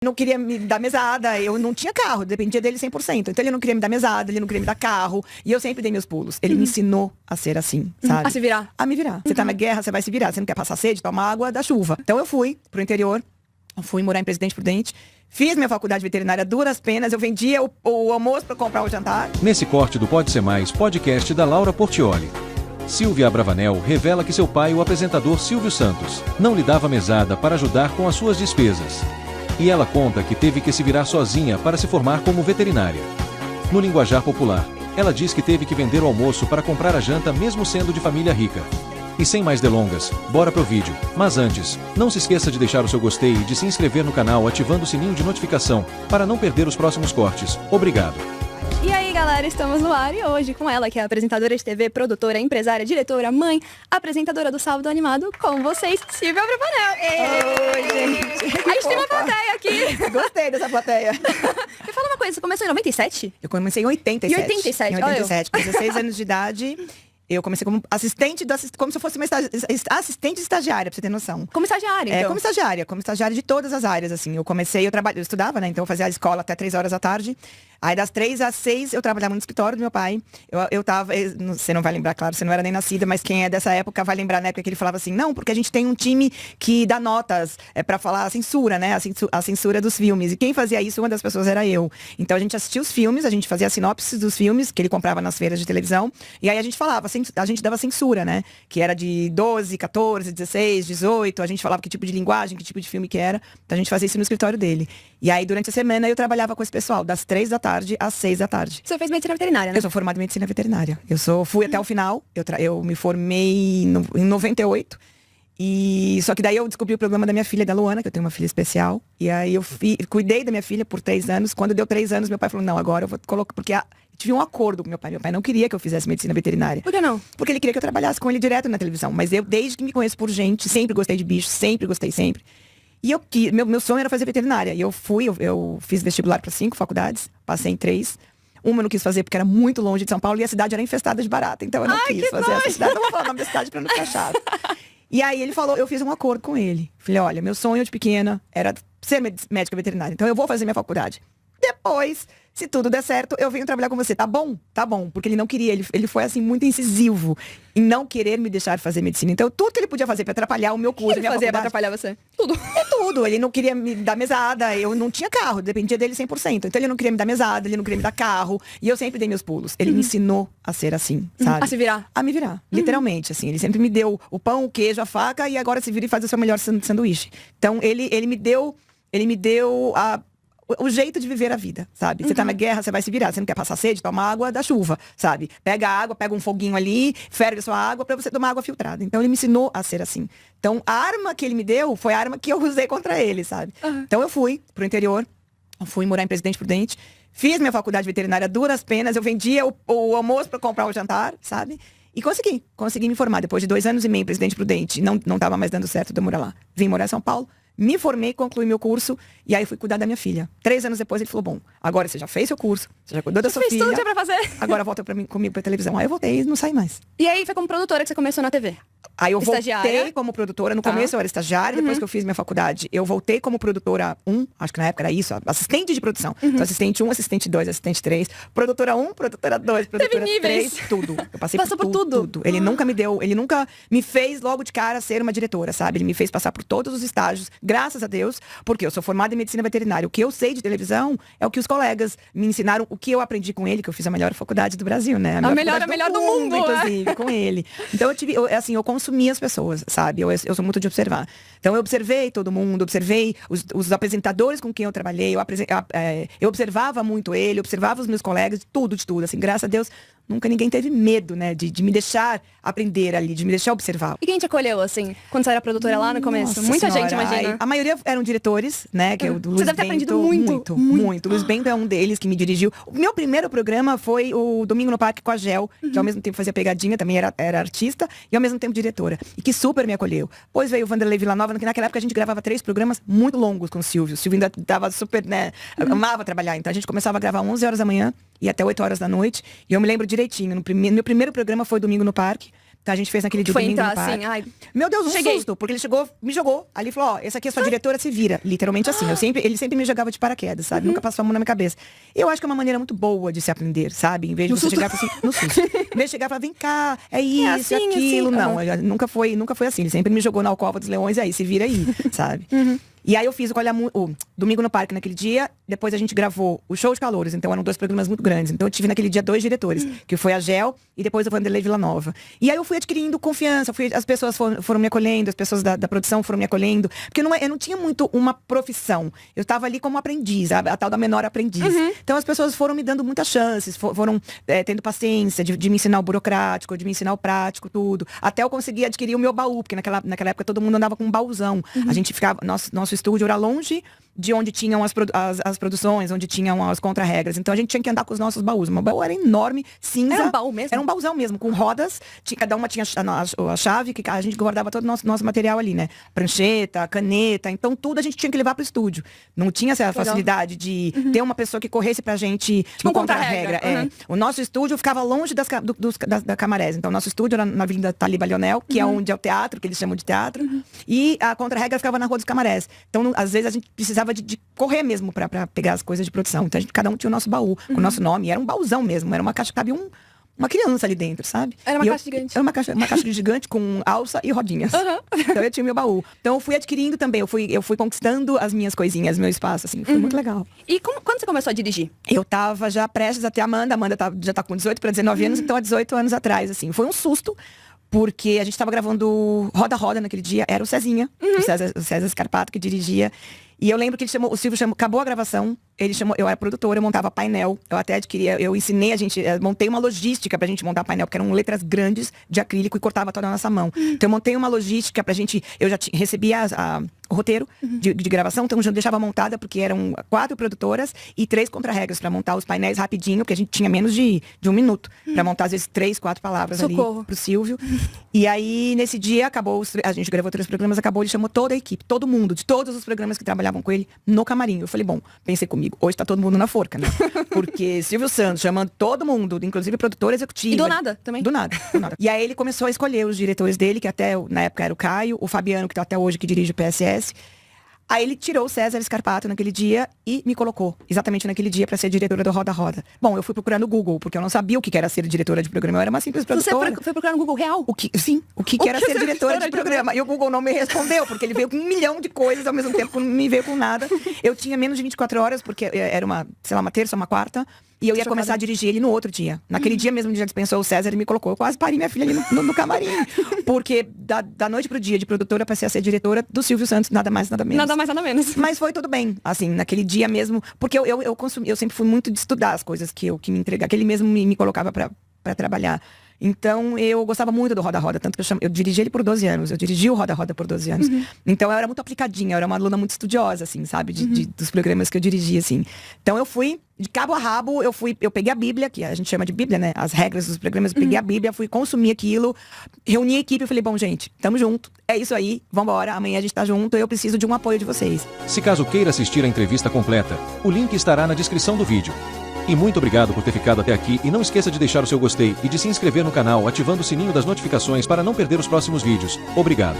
Não queria me dar mesada, eu não tinha carro, dependia dele 100%. Então ele não queria me dar mesada, ele não queria me dar carro. E eu sempre dei meus pulos. Ele me ensinou a ser assim, sabe? A se virar. A me virar. Você tá na guerra, você vai se virar. Você não quer passar sede, toma água da chuva. Então eu fui pro interior, fui morar em Presidente Prudente. Fiz minha faculdade veterinária a duras penas, eu vendia o almoço pra comprar o jantar. Nesse corte do Pode Ser Mais, podcast da Laura Portioli. Silvia Abravanel revela que seu pai, o apresentador Silvio Santos, não lhe dava mesada para ajudar com as suas despesas. E ela conta que teve que se virar sozinha para se formar como veterinária. No linguajar popular, ela diz que teve que vender o almoço para comprar a janta mesmo sendo de família rica. E sem mais delongas, bora pro vídeo. Mas antes, não se esqueça de deixar o seu gostei e de se inscrever no canal ativando o sininho de notificação para não perder os próximos cortes. Obrigado! E aí, galera, estamos no ar e hoje com ela, que é apresentadora de TV, produtora, empresária, diretora, mãe, apresentadora do Sábado Animado, com vocês, Silvia Abravanel. Oi, gente. A gente tem uma plateia aqui. Gostei dessa plateia. Me fala uma coisa, você começou em 97? Eu comecei em 87. Em 87, Em 87, com 16 anos de idade. Eu comecei como assistente, como se eu fosse uma assistente estagiária, pra você ter noção. Como estagiária, então? Como estagiária de todas as áreas, assim. Eu estudava, né? Então eu fazia a escola até 3 horas da tarde. Aí das 3 às 6 eu trabalhava no escritório do meu pai. Você não vai lembrar, claro, você não era nem nascida, mas quem é dessa época vai lembrar na época que ele falava assim, não, porque a gente tem um time que dá notas pra falar a censura, né? A censura dos filmes. E quem fazia isso, uma das pessoas era eu. Então a gente assistia os filmes, a gente fazia a sinopse dos filmes que ele comprava nas feiras de televisão. E aí a gente falava, a gente dava censura, né? Que era de 12, 14, 16, 18. A gente falava que tipo de linguagem, que tipo de filme que era. Então a gente fazia isso no escritório dele. E aí durante a semana eu trabalhava com esse pessoal, das 3 da tarde às 6 da tarde. Você fez medicina veterinária, né? Eu sou formada em medicina veterinária. Fui até o final. Eu me formei em 98. Só que daí eu descobri o problema da minha filha, da Luana, que eu tenho uma filha especial. E aí eu cuidei da minha filha por 3 anos. Quando deu 3 anos, meu pai falou, não, agora eu vou colocar... Porque tive um acordo com meu pai. Meu pai não queria que eu fizesse medicina veterinária. Por que não? Porque ele queria que eu trabalhasse com ele direto na televisão. Mas eu, desde que me conheço por gente, sempre gostei de bicho, sempre gostei, sempre. E meu sonho era fazer veterinária. E eu fiz vestibular para 5 faculdades, passei em 3. Uma eu não quis fazer porque era muito longe de São Paulo e a cidade era infestada de barata. Então eu não quis fazer essa cidade. Não vou falar o nome da cidade para não ficar chato. E aí ele falou, eu fiz um acordo com ele. Falei, olha, meu sonho de pequena era ser médica veterinária. Então eu vou fazer minha faculdade. Depois, se tudo der certo, eu venho trabalhar com você. Tá bom? Tá bom. Porque ele não queria, ele foi assim, muito incisivo em não querer me deixar fazer medicina. Então, tudo que ele podia fazer pra atrapalhar o meu curso, O que ele fazia pra atrapalhar você? Tudo. É tudo. Ele não queria me dar mesada, eu não tinha carro, dependia dele 100%. Então ele não queria me dar mesada, ele não queria me dar carro. E eu sempre dei meus pulos. Ele me ensinou a ser assim, sabe? A se virar. A me virar, literalmente, assim. Ele sempre me deu o pão, o queijo, a faca e agora se vira e faz o seu melhor sanduíche. Então ele me deu o jeito de viver a vida, sabe? Você tá na guerra, você vai se virar. Você não quer passar sede, toma água da chuva, sabe? Pega água, pega um foguinho ali, ferve a sua água pra você tomar água filtrada. Então ele me ensinou a ser assim. Então a arma que ele me deu foi a arma que eu usei contra ele, sabe? Então eu fui pro interior, fui morar em Presidente Prudente, fiz minha faculdade veterinária a duras penas, eu vendia o almoço pra comprar o jantar, sabe? E consegui me formar. Depois de 2 anos e meio em Presidente Prudente, não tava mais dando certo de eu morar lá. Vim morar em São Paulo. Me formei, concluí meu curso e aí fui cuidar da minha filha. 3 anos depois ele falou, bom, agora você já fez seu curso, você já cuidou da sua filha. Fez tudo que tinha pra fazer. Agora volta comigo pra televisão. Aí eu voltei e não saí mais. E aí foi como produtora que você começou na TV? Aí eu Estagiária. voltei como produtora. No começo eu era estagiária, depois que eu fiz minha faculdade, eu voltei como produtora 1, acho que na época era isso, assistente de produção. Então assistente 1, assistente 2, assistente 3, produtora 1, produtora 2, produtora 3, tudo. Eu passei Passou por tudo. Ele nunca me fez logo de cara ser uma diretora, sabe? Ele me fez passar por todos os estágios, graças a Deus, porque eu sou formada em medicina veterinária. O que eu sei de televisão é o que os colegas me ensinaram, o que eu aprendi com ele, que eu fiz a melhor faculdade do Brasil, né? A melhor do mundo, inclusive, com ele. Então eu consumi as pessoas, sabe? Eu sou muito de observar. Então eu observei todo mundo, observei os apresentadores com quem eu trabalhei, eu observava muito ele, observava os meus colegas, de tudo, assim, graças a Deus, nunca ninguém teve medo, né, de me deixar aprender ali, de me deixar observar. E quem te acolheu, assim, quando você era produtora lá no começo? Nossa Muita senhora, gente, imagina. A maioria eram diretores, né, que é o do Luiz Você deve ter Bento. aprendido muito. O Luiz Bento é um deles que me dirigiu. O meu primeiro programa foi o Domingo no Parque com a Gel, que ao mesmo tempo fazia pegadinha, também era artista, e ao mesmo tempo diretora. E que super me acolheu. Depois veio o Vanderlei Villanova, que naquela época a gente gravava 3 programas muito longos com o Silvio. O Silvio ainda tava super, né, amava trabalhar. Então a gente começava a gravar 11 horas da manhã e até 8 horas da noite. E eu me lembro direitinho, meu primeiro programa foi Domingo no Parque. Então a gente fez naquele dia Foi domingo no entrar parque. assim, ai... Meu Deus, um Cheguei. susto, porque ele me jogou. Ali e falou, ó, essa aqui é sua diretora, se vira. Literalmente assim. Ele sempre me jogava de paraquedas, sabe? Nunca passou a mão na minha cabeça. Eu acho que é uma maneira muito boa de se aprender, sabe? Em vez de você chegar e falar assim, no susto. Em vez de chegar e falar, vem cá, é isso, assim, aquilo. assim. Não, nunca foi assim. Ele sempre me jogou na alcova dos leões e aí, se vira aí, sabe? E aí eu fiz o Domingo no Parque naquele dia, depois a gente gravou o Show de Calouros, então eram 2 programas muito grandes. Então eu tive naquele dia 2 diretores, que foi a Gel e depois o Vanderlei Villanova. E aí eu fui adquirindo confiança, as pessoas foram me acolhendo, as pessoas da produção foram me acolhendo, porque eu não tinha muito uma profissão. Eu estava ali como aprendiz, a tal da menor aprendiz. Então as pessoas foram me dando muitas chances, foram tendo paciência de me ensinar o burocrático, de me ensinar o prático, tudo. Até eu conseguir adquirir o meu baú, porque naquela época todo mundo andava com um baúzão. A gente ficava, nosso estúdio era longe de onde tinham as produções, onde tinham as contra-regras. Então a gente tinha que andar com os nossos baús. O meu baú era enorme, cinza. Era um baú mesmo? Era um baúzão mesmo, com rodas. Cada uma tinha a chave, que a gente guardava todo o nosso material ali, né? Prancheta, caneta. Então tudo a gente tinha que levar pro estúdio. Não tinha essa facilidade de ter uma pessoa que corresse pra gente no contra-regra. O nosso estúdio ficava longe da Camarés. Então o nosso estúdio era na Avenida Taliba Leonel, que é onde é o teatro, que eles chamam de teatro. E a contra-regra ficava na Rua dos Camarés. Então, às vezes, a gente precisava de correr mesmo pra pegar as coisas de produção. Então, cada um tinha o nosso baú, com o nosso nome. Era um baúzão mesmo. Era uma caixa que cabia uma criança ali dentro, sabe? Era uma caixa gigante. Era uma caixa gigante com alça e rodinhas. Então, eu tinha meu baú. Então, eu fui adquirindo também. Eu fui conquistando as minhas coisinhas, meu espaço, assim. Foi muito legal. E quando você começou a dirigir? Eu tava já prestes a ter a Amanda. A Amanda já tá com 18 para 19 anos. Então, há 18 anos atrás, assim. Foi um susto. Porque a gente tava gravando Roda Roda naquele dia, era o Cezinha, o César Scarpato que dirigia. E eu lembro que o Silvio chamou, acabou a gravação, eu era produtora, eu montava painel, eu até adquiria, eu ensinei montei uma logística pra gente montar painel, porque eram letras grandes de acrílico e cortava toda a nossa mão. Então eu montei uma logística pra gente, eu já recebia o roteiro de gravação, então eu já deixava montada, porque eram 4 produtoras e 3 contra-regras pra montar os painéis rapidinho, porque a gente tinha menos de 1 minuto pra montar, às vezes, 3, 4 palavras ali pro Silvio. E aí, nesse dia, acabou, a gente gravou 3 programas, acabou, ele chamou toda a equipe, todo mundo, de todos os programas que trabalhavam com ele, no camarim. Eu falei, bom, pensei comigo, hoje tá todo mundo na forca, né? Porque Silvio Santos chamando todo mundo, inclusive produtora executiva. E do nada também? Do nada. E aí ele começou a escolher os diretores dele, que até, na época, era o Caio, o Fabiano, que tá até hoje, que dirige o PSS. Aí ele tirou o César Scarpato naquele dia e me colocou exatamente naquele dia pra ser diretora do Roda Roda. Bom, eu fui procurar no Google, porque eu não sabia o que era ser diretora de programa. Eu era uma simples produtora. Você foi procurar no Google real? Sim, o que era ser diretora de programa. E o Google não me respondeu, porque ele veio com 1 milhão de coisas ao mesmo tempo, não me veio com nada. Eu tinha menos de 24 horas, porque era uma terça, uma quarta. E eu ia começar a dirigir ele no outro dia. Naquele dia mesmo, ele já dispensou o César e me colocou. Eu quase parei minha filha ali no camarim. Porque da noite pro dia, de produtora, passei a ser diretora do Silvio Santos, nada mais, nada menos. Nada mais, nada menos. Mas foi tudo bem, assim, naquele dia mesmo. Porque eu sempre fui muito de estudar as coisas que me entregava, que ele mesmo me colocava pra trabalhar. Então, eu gostava muito do Roda Roda, tanto que eu dirigi ele por 12 anos. Eu dirigi o Roda Roda por 12 anos. Então, eu era muito aplicadinha, eu era uma aluna muito estudiosa, assim, sabe? Dos programas que eu dirigia, assim. Então, eu fui, de cabo a rabo, eu peguei a Bíblia, que a gente chama de Bíblia, né? As regras dos programas, eu peguei a Bíblia, fui consumir aquilo, reuni a equipe e falei, bom, gente, tamo junto, é isso aí, vambora, amanhã a gente tá junto, eu preciso de um apoio de vocês. Se caso queira assistir a entrevista completa, o link estará na descrição do vídeo. E muito obrigado por ter ficado até aqui e não esqueça de deixar o seu gostei e de se inscrever no canal ativando o sininho das notificações para não perder os próximos vídeos. Obrigado.